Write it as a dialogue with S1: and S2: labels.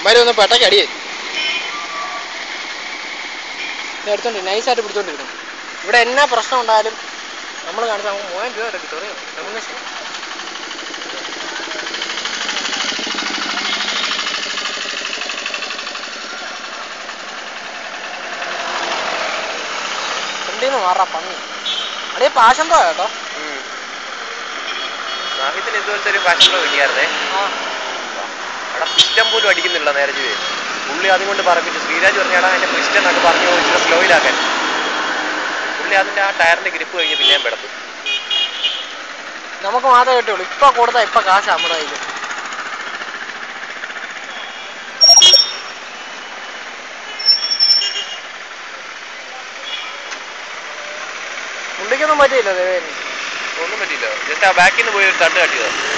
S1: അവന്മാര് ഒന്ന് പെട്ടയ്ക്ക് അടിയേ എടുത്തോണ്ട് നൈസായിട്ട് പിടിച്ചോണ്ടിരിക്കണം. ഇവിടെ എന്നാ പ്രശ്നം ഉണ്ടായാലും നമ്മൾ കാണിച്ചാൽ നമുക്ക് 3000 രൂപ വരെ കിട്ടും. റെമുനേഷൻ. ഫ്രണ്ടിന്ന് മാറാ പന്നി. അതേ പാഷൻ പ്രോ കേട്ടോ.
S2: സാഹിത്യത്തിന് ഇതുപോലത്തെ ഒരു പാഷൻ പ്രോ കിട്ടിയായിരുന്നേ. അവിടെ പിസ്റ്റം പോലും അടിക്കുന്നില്ല നേരെ ചെയ്ത്. പുള്ളി അതുകൊണ്ട് പറപ്പിച്ചു. ശ്രീരാജ് പറഞ്ഞാടാ എൻ്റെ പിസ്റ്റം എന്നൊക്കെ പറഞ്ഞു ഇച്ചിരി സ്ലോയിലാക്കാൻ. പുള്ളി അതിൻ്റെ ആ ടയറിൻ്റെ ഗ്രിപ്പ് കഴിഞ്ഞ് പിന്നെയും പെടത്തു.
S1: നമുക്ക് മാത്രമേ കിട്ടുള്ളൂ. ഇപ്പം കൊടുത്താൽ ഇപ്പം കാശ് നമ്മുടെ കയ്യിൽ. പുള്ളിക്കൊന്നും പറ്റിയില്ല. ദേവേന്
S2: ഒന്നും പറ്റിയില്ല. ജസ്റ്റ് ആ ബാക്കിൽ നിന്ന് പോയി ഒരു തട്ട് കാട്ടിയതാണ്.